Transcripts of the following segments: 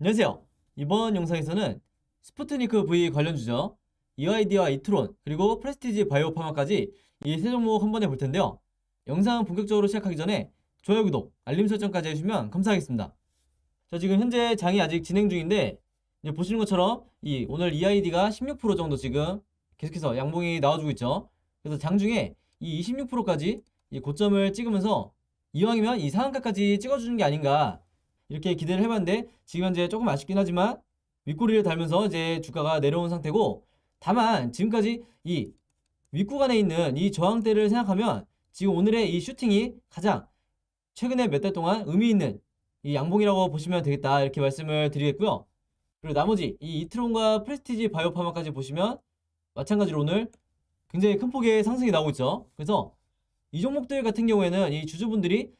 안녕하세요. 이번 영상에서는 스푸트니크 V 관련주죠. EID와 이트론, 그리고 프레스티지 바이오파마까지 이 세 종목 한 번에 볼 텐데요. 영상 본격적으로 시작하기 전에 좋아요, 구독, 알림 설정까지 해주시면 감사하겠습니다. 자, 지금 현재 장이 아직 진행 중인데, 이제 보시는 것처럼 오늘 EID가 16% 정도 지금 계속해서 양봉이 나와주고 있죠. 그래서 장중에 이 26%까지 이 고점을 찍으면서 이왕이면 이 상한가까지 찍어주는 게 아닌가 이렇게 기대를 해봤는데, 지금 현재 조금 아쉽긴 하지만 윗꼬리를 달면서 이제 주가가 내려온 상태고, 다만 지금까지 이 윗구간에 있는 이 저항대를 생각하면 지금 오늘의 이 슈팅이 가장 최근에 몇 달 동안 의미 있는 이 양봉이라고 보시면 되겠다, 이렇게 말씀을 드리겠고요. 그리고 나머지 이 이트론과 프레스티지 바이오파마까지 보시면 마찬가지로 오늘 굉장히 큰 폭의 상승이 나오고 있죠. 그래서 이 종목들 같은 경우에는 이 주주분들이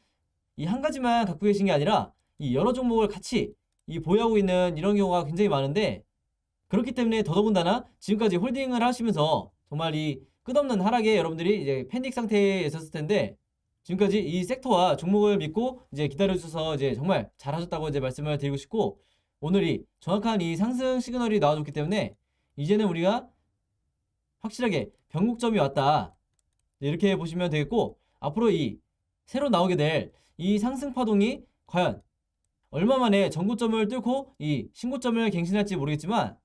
이 한 가지만 갖고 계신 게 아니라 이 여러 종목을 같이 이 보유하고 있는 이런 경우가 굉장히 많은데, 그렇기 때문에 더더군다나 지금까지 홀딩을 하시면서 정말 이 끝없는 하락에 여러분들이 이제 패닉 상태에 있었을 텐데, 지금까지 이 섹터와 종목을 믿고 이제 기다려주셔서 이제 정말 잘하셨다고 이제 말씀을 드리고 싶고, 오늘이 정확한 이 상승 시그널이 나와줬기 때문에 이제는 우리가 확실하게 변곡점이 왔다, 이렇게 보시면 되겠고, 앞으로 이 새로 나오게 될 이 상승 파동이 과연 얼마 만에 전고점을 뚫고 이 신고점을 갱신할지 모르겠지만,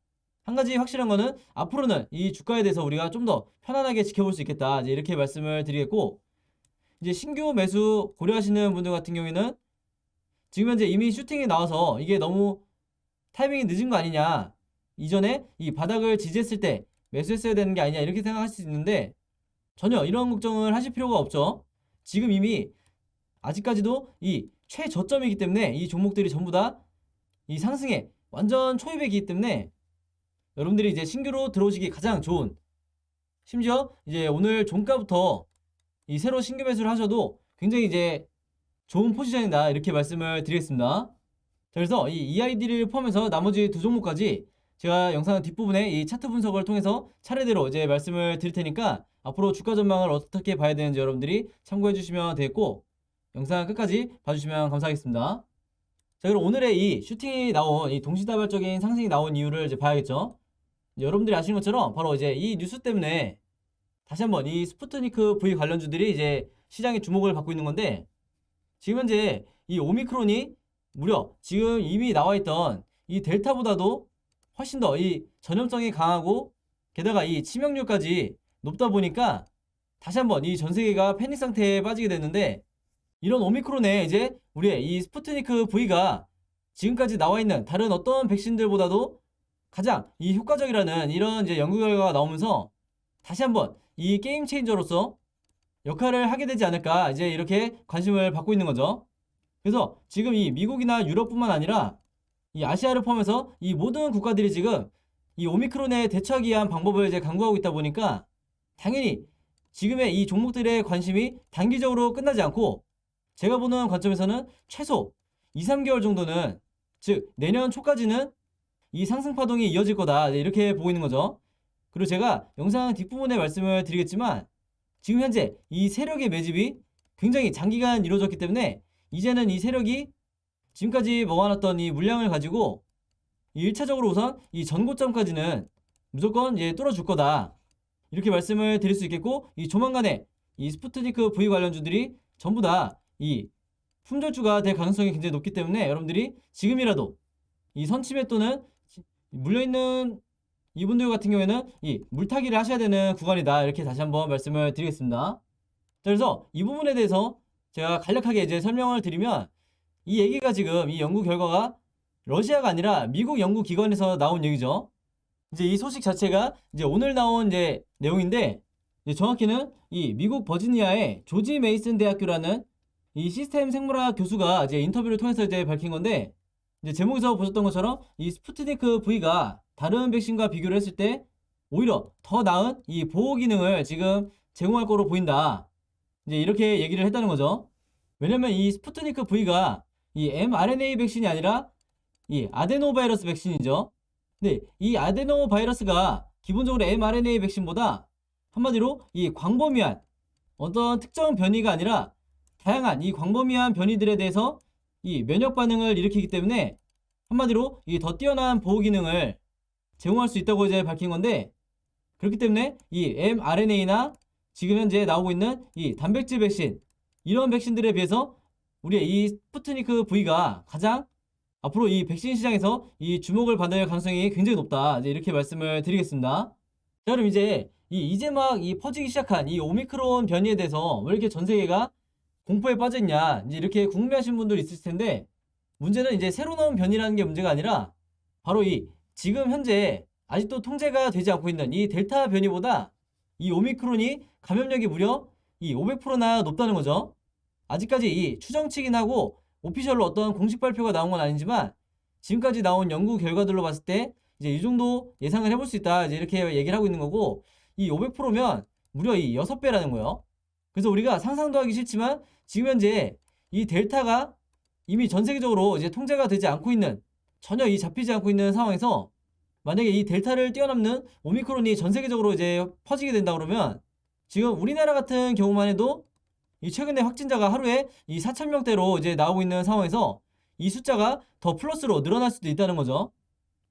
한 가지 확실한 거는 앞으로는 이 주가에 대해서 우리가 좀 더 편안하게 지켜볼 수 있겠다, 이제 이렇게 말씀을 드리겠고, 이제 신규 매수 고려하시는 분들 같은 경우에는 지금 현재 이미 슈팅이 나와서 이게 너무 타이밍이 늦은 거 아니냐, 이전에 이 바닥을 지지했을 때 매수했어야 되는 게 아니냐, 이렇게 생각할 수 있는데 전혀 이런 걱정을 하실 필요가 없죠. 지금 이미 아직까지도 이 최저점이기 때문에 이 종목들이 전부 다 이 상승에 완전 초입이기 때문에 여러분들이 이제 신규로 들어오시기 가장 좋은, 심지어 이제 오늘 종가부터 이 새로 신규 매수를 하셔도 굉장히 이제 좋은 포지션이다, 이렇게 말씀을 드리겠습니다. 자, 그래서 이 EID를 포함해서 나머지 두 종목까지 제가 영상 뒷부분에 이 차트 분석을 통해서 차례대로 이제 말씀을 드릴 테니까 앞으로 주가 전망을 어떻게 봐야 되는지 여러분들이 참고해 주시면 되겠고, 영상 끝까지 봐주시면 감사하겠습니다. 자, 그럼 오늘의 이 슈팅이 나온 이 동시다발적인 상승이 나온 이유를 이제 봐야겠죠. 여러분들이 아시는 것처럼 바로 이제 이 뉴스 때문에 다시 한번 이 스푸트니크 V 관련주들이 이제 시장의 주목을 받고 있는 건데, 지금 현재 이 오미크론이 무려 지금 이미 나와 있던 이 델타보다도 훨씬 더 이 전염성이 강하고, 게다가 이 치명률까지 높다 보니까 다시 한번 이 전 세계가 패닉 상태에 빠지게 됐는데, 이런 오미크론에 이제 우리의 이 스푸트니크 V가 지금까지 나와 있는 다른 어떤 백신들보다도 가장 이 효과적이라는 이런 이제 연구 결과가 나오면서 다시 한번 이 게임 체인저로서 역할을 하게 되지 않을까, 이제 이렇게 관심을 받고 있는 거죠. 그래서 지금 이 미국이나 유럽뿐만 아니라 이 아시아를 포함해서 이 모든 국가들이 지금 이 오미크론에 대처하기 위한 방법을 이제 강구하고 있다 보니까, 당연히 지금의 이 종목들의 관심이 단기적으로 끝나지 않고, 제가 보는 관점에서는 최소 2, 3개월 정도는, 즉 내년 초까지는 이 상승 파동이 이어질 거다, 이렇게 보고 있는 거죠. 그리고 제가 영상 뒷부분에 말씀을 드리겠지만, 지금 현재 이 세력의 매집이 굉장히 장기간 이루어졌기 때문에 이제는 이 세력이 지금까지 모아놨던 이 물량을 가지고 이 1차적으로 우선 이 전고점까지는 무조건 이제 뚫어줄 거다, 이렇게 말씀을 드릴 수 있겠고, 이 조만간에 이 스푸트니크 V 관련주들이 전부 다 이 품절주가 될 가능성이 굉장히 높기 때문에 여러분들이 지금이라도 이 선침해 또는 물려있는 이분들 같은 경우에는 이 물타기를 하셔야 되는 구간이다, 이렇게 다시 한번 말씀을 드리겠습니다. 자, 그래서 이 부분에 대해서 제가 간략하게 이제 설명을 드리면, 이 얘기가 지금 이 연구 결과가 러시아가 아니라 미국 연구기관에서 나온 얘기죠. 이제 이 소식 자체가 이제 오늘 나온 이제 내용인데, 이제 정확히는 이 미국 버지니아의 조지 메이슨 대학교라는 이 시스템 생물학 교수가 이제 인터뷰를 통해서 이제 밝힌 건데, 이제 제목에서 보셨던 것처럼 이 스푸트니크 V가 다른 백신과 비교를 했을 때 오히려 더 나은 이 보호 기능을 지금 제공할 거로 보인다, 이제 이렇게 얘기를 했다는 거죠. 왜냐면 이 스푸트니크 V가 이 mRNA 백신이 아니라 이 아데노바이러스 백신이죠. 근데 이 아데노바이러스가 기본적으로 mRNA 백신보다 한마디로 이 광범위한 어떤 특정 변이가 아니라 다양한 이 광범위한 변이들에 대해서 이 면역 반응을 일으키기 때문에 한마디로 이 더 뛰어난 보호 기능을 제공할 수 있다고 이제 밝힌 건데, 그렇기 때문에 이 mRNA나 지금 현재 나오고 있는 이 단백질 백신, 이런 백신들에 비해서 우리의 이 스푸트니크 V가 가장 앞으로 이 백신 시장에서 이 주목을 받을 가능성이 굉장히 높다, 이제 이렇게 말씀을 드리겠습니다. 자, 그럼 이제 막 이 퍼지기 시작한 이 오미크론 변이에 대해서 왜 이렇게 전 세계가 공포에 빠졌냐, 이제 이렇게 궁금해하시는 분들이 있을 텐데, 문제는 이제 새로 나온 변이라는 게 문제가 아니라 바로 이 지금 현재 아직도 통제가 되지 않고 있는 이 델타 변이보다 이 오미크론이 감염력이 무려 이 500%나 높다는 거죠. 아직까지 이 추정치긴 하고 오피셜로 어떤 공식 발표가 나온 건 아니지만, 지금까지 나온 연구 결과들로 봤을 때 이제 이 정도 예상을 해볼 수 있다, 이제 이렇게 얘기를 하고 있는 거고, 이 500%면 무려 이 6배라는 거예요. 그래서 우리가 상상도 하기 싫지만 지금 현재 이 델타가 이미 전 세계적으로 이제 통제가 되지 않고 있는, 전혀 이 잡히지 않고 있는 상황에서 만약에 이 델타를 뛰어넘는 오미크론이 전 세계적으로 이제 퍼지게 된다 그러면, 지금 우리나라 같은 경우만 해도 이 최근에 확진자가 하루에 이 4,000명대로 이제 나오고 있는 상황에서 이 숫자가 더 플러스로 늘어날 수도 있다는 거죠.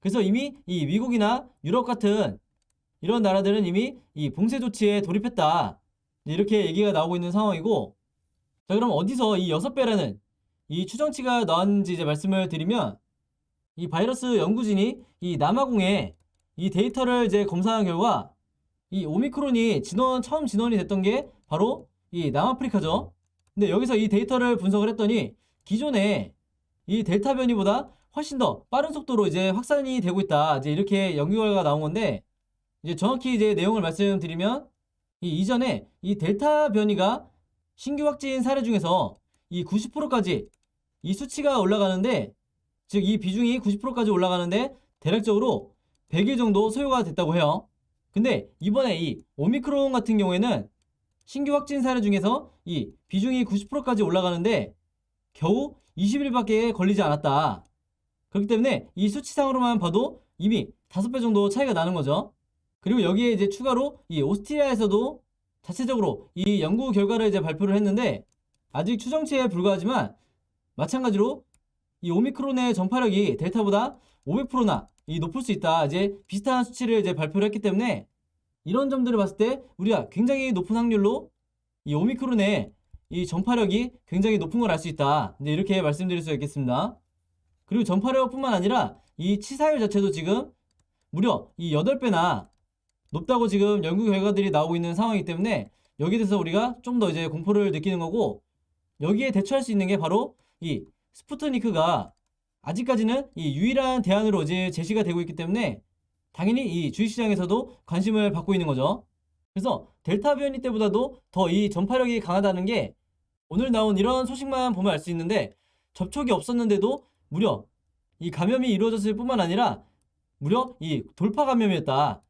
그래서 이미 이 미국이나 유럽 같은 이런 나라들은 이미 이 봉쇄 조치에 돌입했다, 이렇게 얘기가 나오고 있는 상황이고, 자, 그럼 어디서 이 6배라는 이 추정치가 나왔는지 이제 말씀을 드리면, 이 바이러스 연구진이 이 남아공에 이 데이터를 이제 검사한 결과 이 오미크론이 처음 진원이 됐던 게 바로 이 남아프리카죠. 근데 여기서 이 데이터를 분석을 했더니 기존에 이 델타 변이보다 훨씬 더 빠른 속도로 이제 확산이 되고 있다, 이제 이렇게 연구 결과가 나온 건데, 이제 정확히 이제 내용을 말씀드리면, 이전에 이 델타 변이가 신규 확진 사례 중에서 이 90%까지 이 수치가 올라가는데, 즉 이 비중이 90%까지 올라가는데 대략적으로 100일 정도 소요가 됐다고 해요. 근데 이번에 이 오미크론 같은 경우에는 신규 확진 사례 중에서 이 비중이 90%까지 올라가는데 겨우 20일밖에 걸리지 않았다. 그렇기 때문에 이 수치상으로만 봐도 이미 5배 정도 차이가 나는 거죠. 그리고 여기에 이제 추가로 이 오스트리아에서도 자체적으로 이 연구 결과를 이제 발표를 했는데, 아직 추정치에 불과하지만 마찬가지로 이 오미크론의 전파력이 델타보다 500%나 이 높을 수 있다, 이제 비슷한 수치를 이제 발표를 했기 때문에, 이런 점들을 봤을 때 우리가 굉장히 높은 확률로 이 오미크론의 이 전파력이 굉장히 높은 걸 알 수 있다, 이제 이렇게 말씀드릴 수 있겠습니다. 그리고 전파력뿐만 아니라 이 치사율 자체도 지금 무려 이 8배나 높다고 지금 연구 결과들이 나오고 있는 상황이기 때문에, 여기에 대해서 우리가 좀 더 이제 공포를 느끼는 거고, 여기에 대처할 수 있는 게 바로 이 스푸트니크가 아직까지는 이 유일한 대안으로 이제 제시가 되고 있기 때문에 당연히 이 주식시장에서도 관심을 받고 있는 거죠. 그래서 델타 변이 때보다도 더 이 전파력이 강하다는 게 오늘 나온 이런 소식만 보면 알 수 있는데, 접촉이 없었는데도 무려 이 감염이 이루어졌을 뿐만 아니라 무려 이 돌파 감염이었다.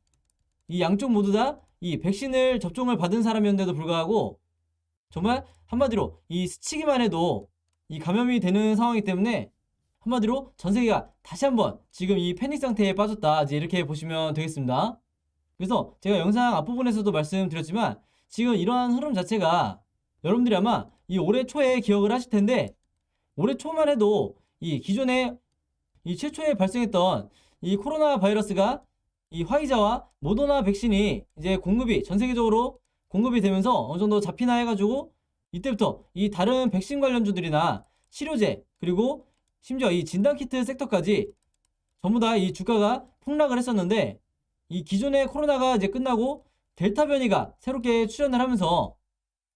이 양쪽 모두 다 이 백신을 접종을 받은 사람이었는데도 불구하고 정말 한마디로 이 스치기만 해도 이 감염이 되는 상황이기 때문에, 한마디로 전 세계가 다시 한번 지금 이 패닉 상태에 빠졌다, 이제 이렇게 보시면 되겠습니다. 그래서 제가 영상 앞부분에서도 말씀드렸지만 지금 이러한 흐름 자체가 여러분들이 아마 이 올해 초에 기억을 하실 텐데, 올해 초만 해도 이 기존에 이 최초에 발생했던 이 코로나 바이러스가 이 화이자와 모더나 백신이 이제 전 세계적으로 공급이 되면서 어느 정도 잡히나 해가지고, 이때부터 이 다른 백신 관련주들이나 치료제, 그리고 심지어 이 진단키트 섹터까지 전부 다 이 주가가 폭락을 했었는데, 이 기존의 코로나가 이제 끝나고 델타 변이가 새롭게 출현을 하면서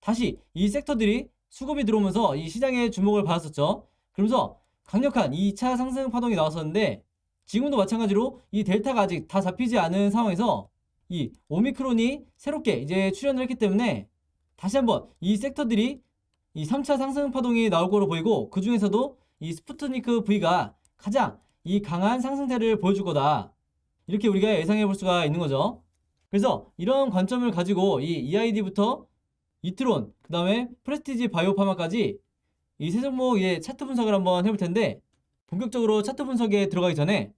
다시 이 섹터들이 수급이 들어오면서 이 시장의 주목을 받았었죠. 그러면서 강력한 2차 상승 파동이 나왔었는데, 지금도 마찬가지로 이 델타가 아직 다 잡히지 않은 상황에서 이 오미크론이 새롭게 이제 출현을 했기 때문에 다시 한번 이 섹터들이 이 3차 상승 파동이 나올 거로 보이고, 그 중에서도 이 스푸트니크 V가 가장 이 강한 상승세를 보여줄 거다, 이렇게 우리가 예상해 볼 수가 있는 거죠. 그래서 이런 관점을 가지고 이 EID부터 이트론, 그 다음에 프레스티지 바이오파마까지 이 세 종목의 차트 분석을 한번 해볼 텐데, 본격적으로 차트 분석에 들어가기 전에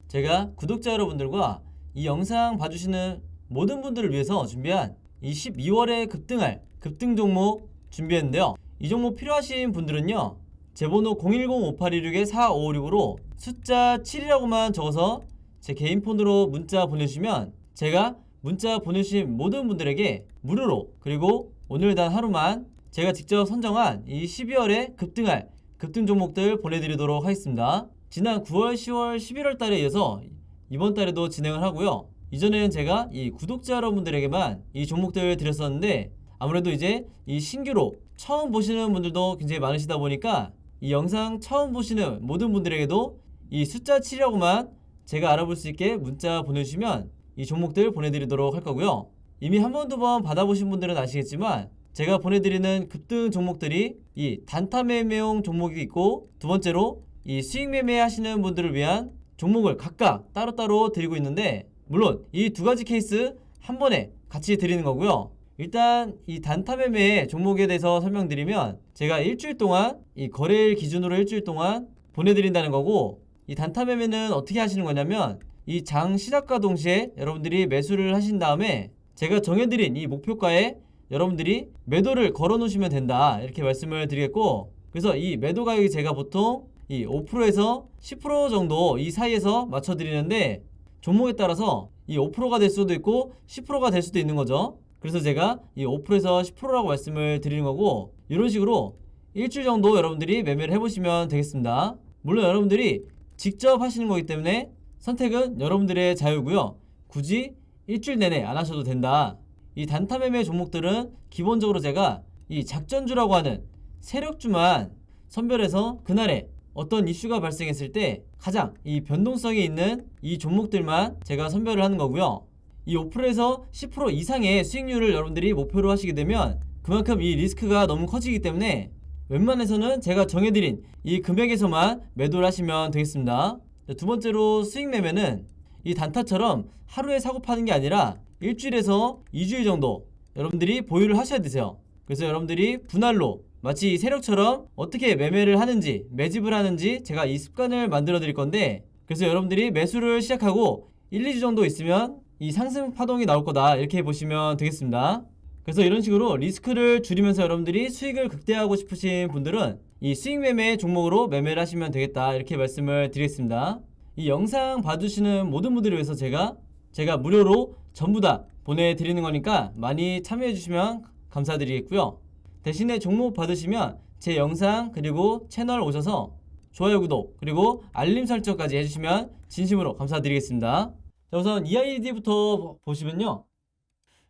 제가 구독자 여러분들과 이 영상 봐주시는 모든 분들을 위해서 준비한 이 12월에 급등할 급등 종목 준비했는데요. 이 종목 필요하신 분들은요, 제 번호 010-5816-4556으로 숫자 7이라고만 적어서 제 개인 폰으로 문자 보내주시면 제가 문자 보내주신 모든 분들에게 무료로, 그리고 오늘 단 하루만 제가 직접 선정한 이 12월에 급등할 급등 종목들 보내드리도록 하겠습니다. 지난 9월, 10월, 11월 달에 이어서 이번 달에도 진행을 하고요. 이전에는 제가 이 구독자 여러분들에게만 이 종목들을 드렸었는데, 아무래도 이제 이 신규로 처음 보시는 분들도 굉장히 많으시다 보니까 이 영상 처음 보시는 모든 분들에게도 이 숫자 7이라고만 제가 알아볼 수 있게 문자 보내주시면 이 종목들 보내드리도록 할 거고요. 이미 한 번, 두 번 받아보신 분들은 아시겠지만 제가 보내드리는 급등 종목들이 이 단타 매매용 종목이 있고, 두 번째로 이 수익 매매 하시는 분들을 위한 종목을 각각 따로따로 드리고 있는데, 물론 이 두 가지 케이스 한 번에 같이 드리는 거고요. 일단 이 단타 매매 종목에 대해서 설명드리면, 제가 일주일 동안 이 거래일 기준으로 일주일 동안 보내드린다는 거고, 이 단타 매매는 어떻게 하시는 거냐면 이 장 시작과 동시에 여러분들이 매수를 하신 다음에 제가 정해드린 이 목표가에 여러분들이 매도를 걸어 놓으시면 된다, 이렇게 말씀을 드리겠고, 그래서 이 매도 가격이 제가 보통 이 5%에서 10% 정도 이 사이에서 맞춰 드리는데, 종목에 따라서 이 5%가 될 수도 있고 10%가 될 수도 있는 거죠. 그래서 제가 이 5%에서 10%라고 말씀을 드리는 거고, 이런 식으로 일주일 정도 여러분들이 매매를 해보시면 되겠습니다. 물론 여러분들이 직접 하시는 거기 때문에 선택은 여러분들의 자유고요. 굳이 일주일 내내 안 하셔도 된다. 이 단타 매매 종목들은 기본적으로 제가 이 작전주라고 하는 세력주만 선별해서 그날에 어떤 이슈가 발생했을 때 가장 이 변동성이 있는 이 종목들만 제가 선별을 하는 거고요. 이 5%에서 10% 이상의 수익률을 여러분들이 목표로 하시게 되면 그만큼 이 리스크가 너무 커지기 때문에 웬만해서는 제가 정해드린 이 금액에서만 매도를 하시면 되겠습니다. 두 번째로 수익 매매는 이 단타처럼 하루에 사고 파는 게 아니라 일주일에서 2주일 정도 여러분들이 보유를 하셔야 되세요. 그래서 여러분들이 분할로 마치 세력처럼 어떻게 매매를 하는지, 매집을 하는지 제가 이 습관을 만들어 드릴 건데, 그래서 여러분들이 매수를 시작하고 1, 2주 정도 있으면 이 상승 파동이 나올 거다, 이렇게 보시면 되겠습니다. 그래서 이런 식으로 리스크를 줄이면서 여러분들이 수익을 극대화하고 싶으신 분들은 이 수익 매매 종목으로 매매를 하시면 되겠다, 이렇게 말씀을 드리겠습니다. 이 영상 봐주시는 모든 분들을 위해서 제가 무료로 전부 다 보내드리는 거니까 많이 참여해 주시면 감사드리겠고요. 대신에 종목 받으시면 제 영상 그리고 채널 오셔서 좋아요, 구독, 그리고 알림 설정까지 해주시면 진심으로 감사드리겠습니다. 자, 우선 EID부터 보시면요,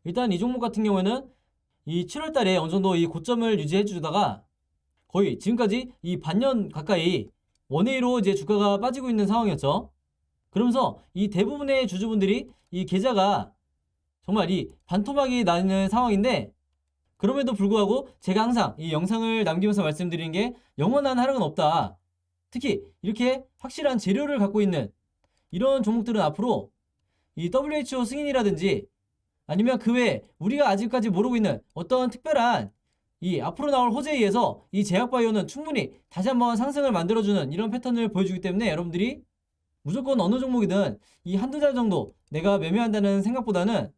일단 이 종목 같은 경우에는 이 7월달에 어느정도 이 고점을 유지해 주다가 거의 지금까지 이 반년 가까이 원웨이로 이제 주가가 빠지고 있는 상황이었죠. 그러면서 이 대부분의 주주분들이 이 계좌가 정말 이 반토막이 나는 상황인데, 그럼에도 불구하고 제가 항상 이 영상을 남기면서 말씀드리는 게 영원한 하락은 없다. 특히 이렇게 확실한 재료를 갖고 있는 이런 종목들은 앞으로 이 WHO 승인이라든지 아니면 그 외에 우리가 아직까지 모르고 있는 어떤 특별한 이 앞으로 나올 호재에 의해서 이 제약바이오는 충분히 다시 한번 상승을 만들어주는 이런 패턴을 보여주기 때문에 여러분들이 무조건 어느 종목이든 이 한두 달 정도 내가 매매한다는 생각보다는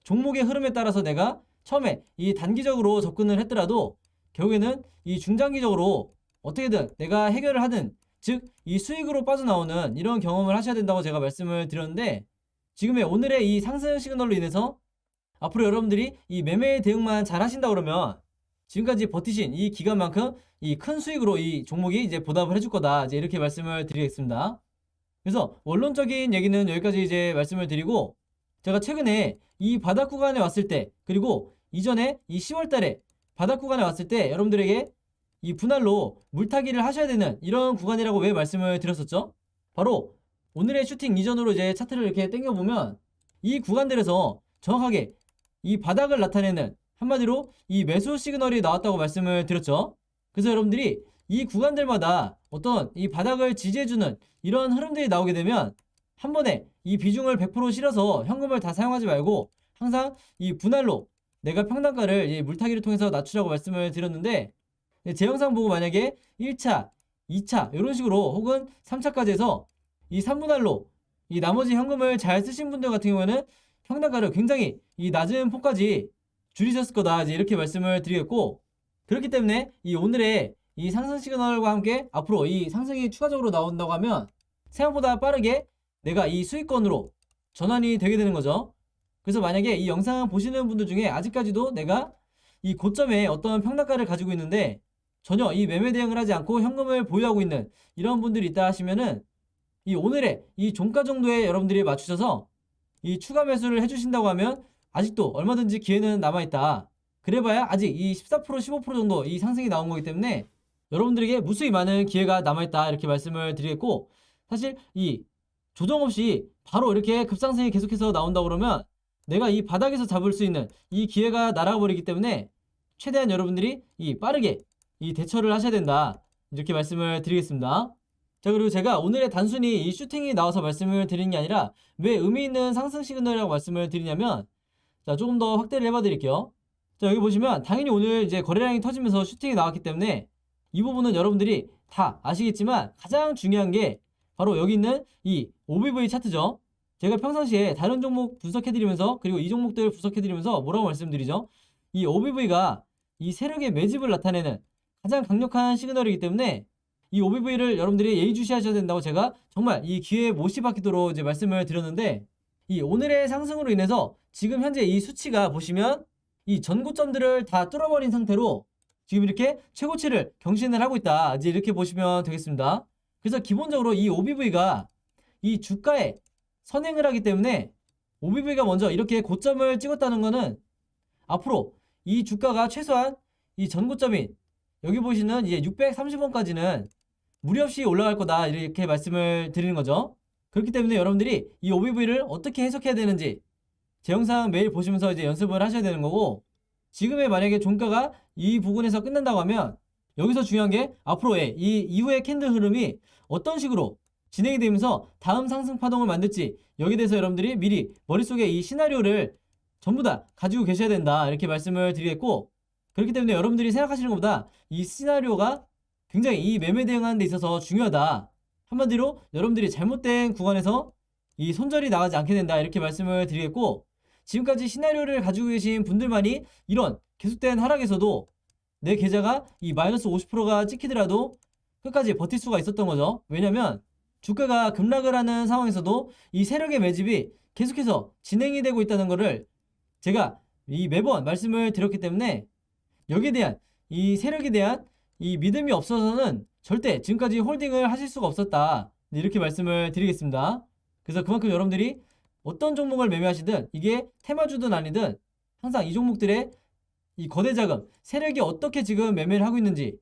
종목의 흐름에 따라서 내가 처음에 이 단기적으로 접근을 했더라도 결국에는 이 중장기적으로 어떻게든 내가 해결을 하든, 즉 이 수익으로 빠져나오는 이런 경험을 하셔야 된다고 제가 말씀을 드렸는데, 지금의 오늘의 이 상승 시그널로 인해서 앞으로 여러분들이 이 매매 대응만 잘 하신다 그러면 지금까지 버티신 이 기간만큼 이 큰 수익으로 이 종목이 이제 보답을 해줄 거다, 이제 이렇게 말씀을 드리겠습니다. 그래서 원론적인 얘기는 여기까지 이제 말씀을 드리고, 제가 최근에 이 바닥 구간에 왔을 때, 그리고 이전에 이 10월 달에 바닥 구간에 왔을 때 여러분들에게 이 분할로 물타기를 하셔야 되는 이런 구간이라고 왜 말씀을 드렸었죠? 바로 오늘의 슈팅 이전으로 이제 차트를 이렇게 당겨보면 이 구간들에서 정확하게 이 바닥을 나타내는, 한마디로 이 매수 시그널이 나왔다고 말씀을 드렸죠. 그래서 여러분들이 이 구간들마다 어떤 이 바닥을 지지해주는 이런 흐름들이 나오게 되면 한 번에 이 비중을 100% 실어서 현금을 다 사용하지 말고 항상 이 분할로 내가 평단가를 이 물타기를 통해서 낮추라고 말씀을 드렸는데, 제 영상 보고 만약에 1차, 2차 이런 식으로 혹은 3차까지 해서 이 3분할로 이 나머지 현금을 잘 쓰신 분들 같은 경우에는 평단가를 굉장히 이 낮은 폭까지 줄이셨을 거다, 이제 이렇게 말씀을 드리겠고, 그렇기 때문에 이 오늘의 이 상승 시그널과 함께 앞으로 이 상승이 추가적으로 나온다고 하면 생각보다 빠르게 내가 이 수익권으로 전환이 되게 되는 거죠. 그래서 만약에 이 영상 보시는 분들 중에 아직까지도 내가 이 고점에 어떤 평단가를 가지고 있는데 전혀 이 매매 대응을 하지 않고 현금을 보유하고 있는 이런 분들이 있다 하시면은 이 오늘의 이 종가 정도에 여러분들이 맞추셔서 이 추가 매수를 해주신다고 하면 아직도 얼마든지 기회는 남아있다. 그래봐야 아직 이 14% 15% 정도 이 상승이 나온 거기 때문에 여러분들에게 무수히 많은 기회가 남아있다 이렇게 말씀을 드리겠고, 사실 이 조정 없이 바로 이렇게 급상승이 계속해서 나온다 그러면 내가 이 바닥에서 잡을 수 있는 이 기회가 날아가 버리기 때문에 최대한 여러분들이 이 빠르게 이 대처를 하셔야 된다 이렇게 말씀을 드리겠습니다. 자, 그리고 제가 오늘의 단순히 이 슈팅이 나와서 말씀을 드리는 게 아니라 왜 의미 있는 상승 시그널이라고 말씀을 드리냐면, 자, 조금 더 확대를 해봐 드릴게요. 자, 여기 보시면 당연히 오늘 이제 거래량이 터지면서 슈팅이 나왔기 때문에 이 부분은 여러분들이 다 아시겠지만 가장 중요한 게 바로 여기 있는 이 OBV 차트죠. 제가 평상시에 다른 종목 분석해드리면서 그리고 이 종목들 분석해드리면서 뭐라고 말씀드리죠? 이 OBV가 이 세력의 매집을 나타내는 가장 강력한 시그널이기 때문에 이 OBV를 여러분들이 예의주시하셔야 된다고 제가 정말 이 기회에 못이 박히도록 이제 말씀을 드렸는데, 이 오늘의 상승으로 인해서 지금 현재 이 수치가 보시면 이 전고점들을 다 뚫어버린 상태로 지금 이렇게 최고치를 경신을 하고 있다 이제 이렇게 보시면 되겠습니다. 그래서 기본적으로 이 OBV가 이 주가에 선행을 하기 때문에 OBV가 먼저 이렇게 고점을 찍었다는 거는 앞으로 이 주가가 최소한 이 전고점인 여기 보시는 이제 630원까지는 무리 없이 올라갈 거다 이렇게 말씀을 드리는 거죠. 그렇기 때문에 여러분들이 이 OBV를 어떻게 해석해야 되는지 제 영상 매일 보시면서 이제 연습을 하셔야 되는 거고, 지금의 만약에 종가가 이 부분에서 끝난다고 하면 여기서 중요한 게 앞으로의 이 이후의 캔들 흐름이 어떤 식으로 진행이 되면서 다음 상승 파동을 만들지 여기에 대해서 여러분들이 미리 머릿속에 이 시나리오를 전부 다 가지고 계셔야 된다 이렇게 말씀을 드리겠고, 그렇기 때문에 여러분들이 생각하시는 것보다 이 시나리오가 굉장히 이 매매 대응하는 데 있어서 중요하다. 한마디로 여러분들이 잘못된 구간에서 이 손절이 나가지 않게 된다 이렇게 말씀을 드리겠고, 지금까지 시나리오를 가지고 계신 분들만이 이런 계속된 하락에서도 내 계좌가 이 마이너스 50%가 찍히더라도 끝까지 버틸 수가 있었던 거죠. 왜냐면 주가가 급락을 하는 상황에서도 이 세력의 매집이 계속해서 진행이 되고 있다는 거를 제가 이 매번 말씀을 드렸기 때문에 여기에 대한 이 세력에 대한 이 믿음이 없어서는 절대 지금까지 홀딩을 하실 수가 없었다 이렇게 말씀을 드리겠습니다. 그래서 그만큼 여러분들이 어떤 종목을 매매하시든 이게 테마주든 아니든 항상 이 종목들의 이 거대 자금 세력이 어떻게 지금 매매를 하고 있는지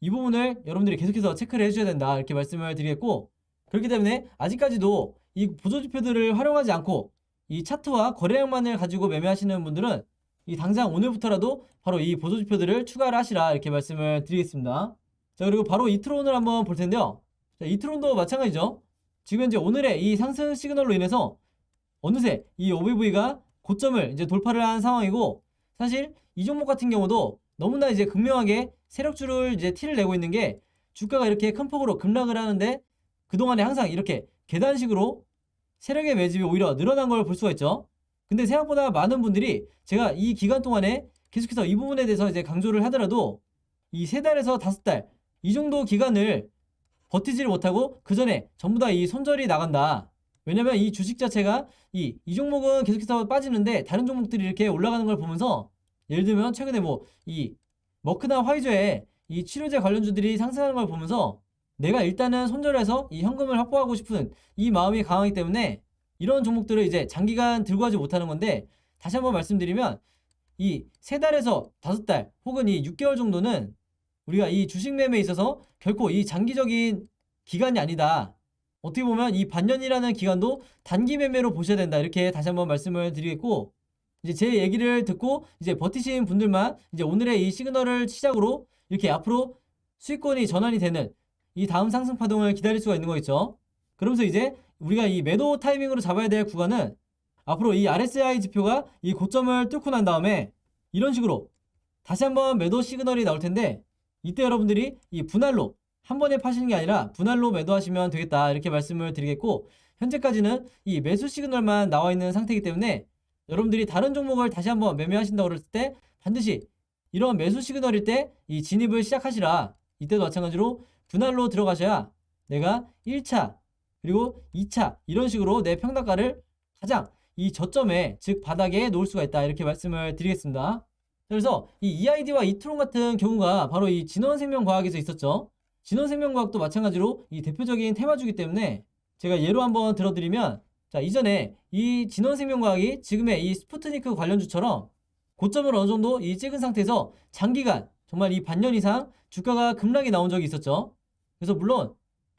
이 부분을 여러분들이 계속해서 체크를 해주셔야 된다 이렇게 말씀을 드리겠고, 그렇기 때문에 아직까지도 이 보조지표들을 활용하지 않고 이 차트와 거래량만을 가지고 매매하시는 분들은 이 당장 오늘부터라도 바로 이 보조지표들을 추가를 하시라 이렇게 말씀을 드리겠습니다. 자, 그리고 바로 이트론을 한번 볼 텐데요. 자, 이트론도 마찬가지죠. 지금 현재 오늘의 이 상승 시그널로 인해서 어느새 이 OBV가 고점을 이제 돌파를 한 상황이고, 사실 이 종목 같은 경우도 너무나 이제 극명하게 세력주를 이제 티를 내고 있는 게 주가가 이렇게 큰 폭으로 급락을 하는데 그동안에 항상 이렇게 계단식으로 세력의 매집이 오히려 늘어난 걸 볼 수가 있죠. 근데 생각보다 많은 분들이 제가 이 기간 동안에 계속해서 이 부분에 대해서 이제 강조를 하더라도 이 3달에서 5달 이 정도 기간을 버티지를 못하고 그 전에 전부 다 이 손절이 나간다. 왜냐면 이 주식 자체가 이 종목은 계속해서 빠지는데 다른 종목들이 이렇게 올라가는 걸 보면서, 예를 들면 최근에 뭐 이 머크나 화이저의 이 치료제 관련주들이 상승하는 걸 보면서 내가 일단은 손절해서 이 현금을 확보하고 싶은 이 마음이 강하기 때문에 이런 종목들을 이제 장기간 들고 가지 못하는 건데, 다시 한번 말씀드리면 이 3달에서 5달 혹은 이 6개월 정도는 우리가 이 주식 매매에 있어서 결코 이 장기적인 기간이 아니다. 어떻게 보면 이 반년이라는 기간도 단기 매매로 보셔야 된다 이렇게 다시 한번 말씀을 드리겠고, 이제 제 얘기를 듣고 이제 버티신 분들만 이제 오늘의 이 시그널을 시작으로 이렇게 앞으로 수익권이 전환이 되는 이 다음 상승 파동을 기다릴 수가 있는 거겠죠. 그러면서 이제 우리가 이 매도 타이밍으로 잡아야 될 구간은 앞으로 이 RSI 지표가 이 고점을 뚫고 난 다음에 이런 식으로 다시 한번 매도 시그널이 나올 텐데, 이때 여러분들이 이 분할로 한 번에 파시는 게 아니라 분할로 매도하시면 되겠다 이렇게 말씀을 드리겠고, 현재까지는 이 매수 시그널만 나와 있는 상태이기 때문에 여러분들이 다른 종목을 다시 한번 매매하신다고 그랬을 때 반드시 이런 매수 시그널일 때 이 진입을 시작하시라. 이때도 마찬가지로 분할로 들어가셔야 내가 1차 그리고 2차 이런 식으로 내 평단가를 가장 이 저점에 즉 바닥에 놓을 수가 있다 이렇게 말씀을 드리겠습니다. 그래서 이 EID와 이트론 같은 경우가 바로 이 진원생명과학에서 있었죠. 진원생명과학도 마찬가지로 이 대표적인 테마주기 때문에 제가 예로 한번 들어드리면 자 이전에 이 진원생명과학이 지금의 이 스푸트니크 관련주처럼 고점을 어느 정도 이 찍은 상태에서 장기간 정말 이 반년 이상 주가가 급락이 나온 적이 있었죠. 그래서 물론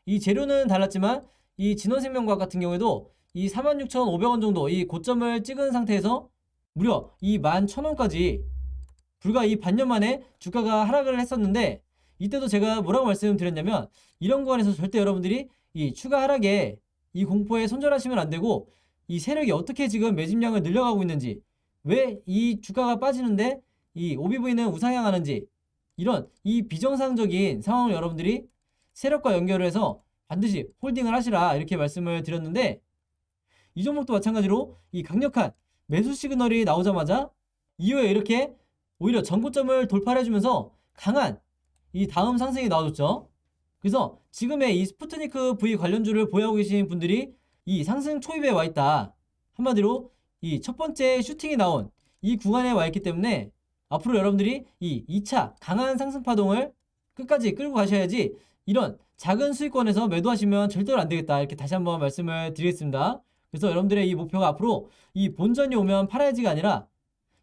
이 재료는 달랐지만 이 진원생명과학 같은 경우에도 이 46,500원 정도 이 고점을 찍은 상태에서 무려 이 11,000원까지 불과 이 반년 만에 주가가 하락을 했었는데 이때도 제가 뭐라고 말씀드렸냐면 이런 구간에서 절대 여러분들이 이 추가 하락에 이 공포에 손절하시면 안 되고 이 세력이 어떻게 지금 매집량을 늘려가고 있는지 왜 이 주가가 빠지는데 이 OBV는 우상향하는지 이런 이 비정상적인 상황을 여러분들이 세력과 연결을 해서 반드시 홀딩을 하시라 이렇게 말씀을 드렸는데 이 종목도 마찬가지로 이 강력한 매수 시그널이 나오자마자 이후에 이렇게 오히려 전고점을 돌파를 해주면서 강한 이 다음 상승이 나와줬죠. 그래서 지금의 이 스푸트니크 V 관련주를 보유하고 계신 분들이 이 상승 초입에 와 있다. 한마디로 이 첫 번째 슈팅이 나온 이 구간에 와 있기 때문에 앞으로 여러분들이 이 2차 강한 상승 파동을 끝까지 끌고 가셔야지 이런 작은 수익권에서 매도하시면 절대로 안 되겠다. 이렇게 다시 한번 말씀을 드리겠습니다. 그래서 여러분들의 이 목표가 앞으로 이 본전이 오면 팔아야지가 아니라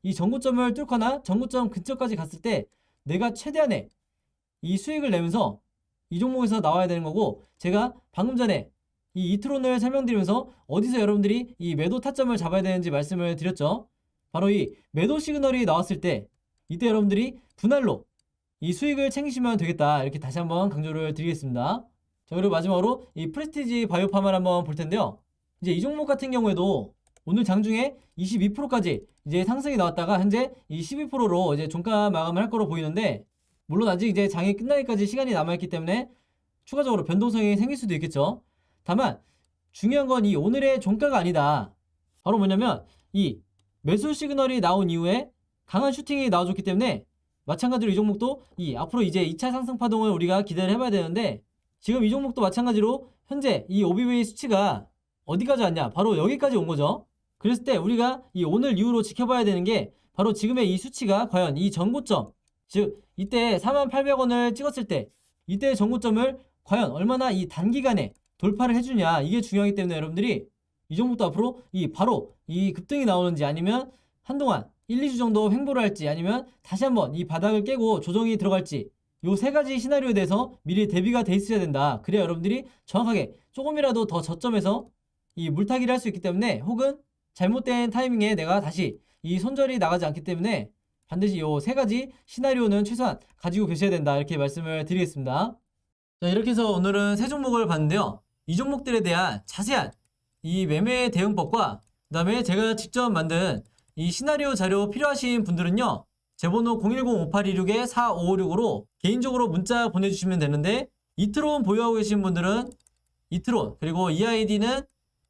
이 전고점을 뚫거나 전고점 근처까지 갔을 때 내가 최대한의 이 수익을 내면서 이 종목에서 나와야 되는 거고 제가 방금 전에 이 이트론을 설명드리면서 어디서 여러분들이 이 매도 타점을 잡아야 되는지 말씀을 드렸죠. 바로 이 매도 시그널이 나왔을 때 이때 여러분들이 분할로 이 수익을 챙기시면 되겠다 이렇게 다시 한번 강조를 드리겠습니다. 자 그리고 마지막으로 이 프레스티지 바이오팜을 한번 볼 텐데요. 이제 이 종목 같은 경우에도 오늘 장중에 22%까지 이제 상승이 나왔다가 현재 이 12%로 이제 종가 마감을 할 거로 보이는데 물론 아직 이제 장이 끝나기까지 시간이 남아있기 때문에 추가적으로 변동성이 생길 수도 있겠죠. 다만 중요한 건 이 오늘의 종가가 아니다. 바로 뭐냐면 이 매수 시그널이 나온 이후에 강한 슈팅이 나와줬기 때문에 마찬가지로 이 종목도 이 앞으로 이제 2차 상승 파동을 우리가 기대를 해봐야 되는데 지금 이 종목도 마찬가지로 현재 이 OBV 수치가 어디까지 왔냐? 바로 여기까지 온 거죠. 그랬을 때 우리가 이 오늘 이후로 지켜봐야 되는 게 바로 지금의 이 수치가 과연 이 전고점 즉 이때 48,000원을 찍었을 때 이때의 전고점을 과연 얼마나 이 단기간에 돌파를 해주냐 이게 중요하기 때문에 여러분들이 이 종목도 앞으로 이 바로 이 급등이 나오는지 아니면 한동안 1, 2주 정도 횡보를 할지 아니면 다시 한번 이 바닥을 깨고 조정이 들어갈지 요 세 가지 시나리오에 대해서 미리 대비가 돼 있어야 된다. 그래야 여러분들이 정확하게 조금이라도 더 저점에서 이 물타기를 할 수 있기 때문에 혹은 잘못된 타이밍에 내가 다시 이 손절이 나가지 않기 때문에 반드시 요 세 가지 시나리오는 최소한 가지고 계셔야 된다 이렇게 말씀을 드리겠습니다. 자 이렇게 해서 오늘은 세 종목을 봤는데요. 이 종목들에 대한 자세한 이 매매 대응법과 그 다음에 제가 직접 만든 이 시나리오 자료 필요하신 분들은요. 제 번호 010-5826-4556으로 개인적으로 문자 보내주시면 되는데 이트론 보유하고 계신 분들은 이트론 그리고 EID는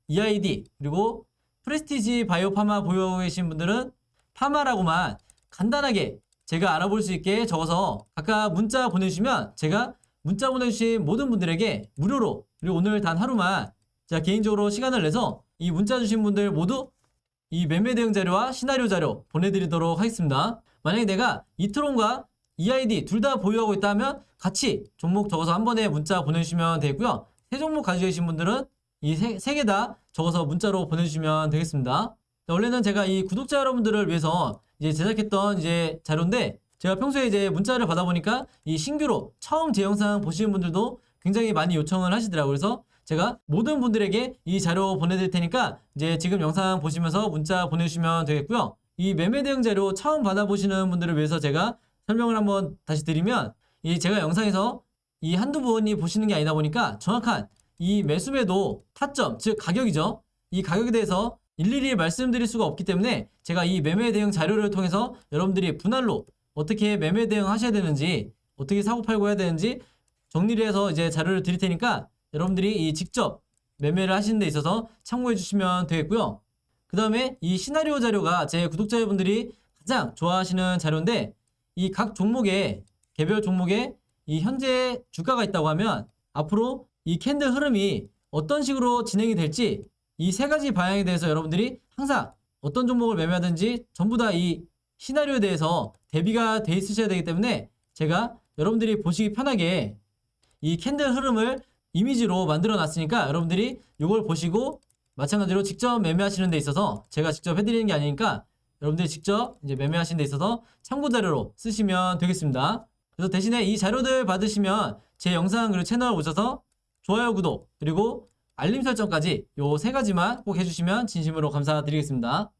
EID 그리고 프레스티지 바이오파마 보유하고 계신 분들은 파마라고만 간단하게 제가 알아볼 수 있게 적어서 각각 문자 보내주시면 제가 문자 보내주신 모든 분들에게 무료로 그리고 오늘 단 하루만 제가 개인적으로 시간을 내서 이 문자 주신 분들 모두 이 매매 대응 자료와 시나리오 자료 보내드리도록 하겠습니다. 만약에 내가 이트론과 EID 둘 다 보유하고 있다 하면 같이 종목 적어서 한 번에 문자 보내주시면 되고요. 세 종목 가지고 계신 분들은 이 세 개 다 적어서 문자로 보내주시면 되겠습니다. 자, 원래는 제가 이 구독자 여러분들을 위해서 이제 제작했던 이제 자료인데 제가 평소에 이제 문자를 받아보니까 이 신규로 처음 제 영상 보시는 분들도 굉장히 많이 요청을 하시더라고요. 그래서 제가 모든 분들에게 이 자료 보내드릴 테니까 이제 지금 영상 보시면서 문자 보내주시면 되겠고요. 이 매매 대응 자료 처음 받아보시는 분들을 위해서 제가 설명을 한번 다시 드리면 이 제가 영상에서 이 한두 분이 보시는 게 아니다 보니까 정확한 이 매수 매도 타점 즉 가격이죠. 이 가격에 대해서 일일이 말씀드릴 수가 없기 때문에 제가 이 매매 대응 자료를 통해서 여러분들이 분할로 어떻게 매매 대응 하셔야 되는지 어떻게 사고 팔고 해야 되는지 정리를 해서 이제 자료를 드릴 테니까 여러분들이 이 직접 매매를 하시는 데 있어서 참고해 주시면 되겠고요. 그 다음에 이 시나리오 자료가 제 구독자분들이 가장 좋아하시는 자료인데 이 각 종목에 개별 종목에 이 현재 주가가 있다고 하면 앞으로 이 캔들 흐름이 어떤 식으로 진행이 될지 이 세 가지 방향에 대해서 여러분들이 항상 어떤 종목을 매매하든지 전부 다 이 시나리오에 대해서 대비가 돼 있으셔야 되기 때문에 제가 여러분들이 보시기 편하게 이 캔들 흐름을 이미지로 만들어 놨으니까 여러분들이 이걸 보시고 마찬가지로 직접 매매하시는 데 있어서 제가 직접 해드리는 게 아니니까 여러분들이 직접 이제 매매하시는 데 있어서 참고 자료로 쓰시면 되겠습니다. 그래서 대신에 이 자료들 받으시면 제 영상 그리고 채널 오셔서 좋아요, 구독, 그리고 알림 설정까지 요 세 가지만 꼭 해주시면 진심으로 감사드리겠습니다.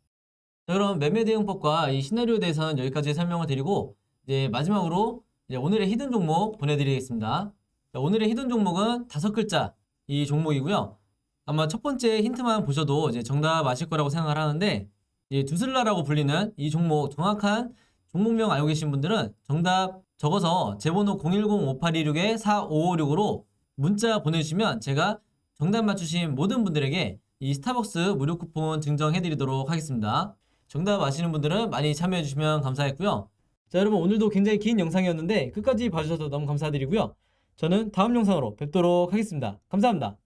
자, 그럼 매매 대응법과 이 시나리오에 대해서는 여기까지 설명을 드리고 이제 마지막으로 이제 오늘의 히든 종목 보내드리겠습니다. 자, 오늘의 히든 종목은 5글자 이 종목이고요. 아마 첫 번째 힌트만 보셔도 이제 정답 아실 거라고 생각을 하는데 이 두슬라라고 불리는 이 종목 정확한 종목명 알고 계신 분들은 정답 적어서 제 번호 010-5826-4556으로 문자 보내주시면 제가 정답 맞추신 모든 분들에게 이 스타벅스 무료 쿠폰 증정해드리도록 하겠습니다. 정답 아시는 분들은 많이 참여해주시면 감사했고요. 자, 여러분 오늘도 굉장히 긴 영상이었는데 끝까지 봐주셔서 너무 감사드리고요. 저는 다음 영상으로 뵙도록 하겠습니다. 감사합니다.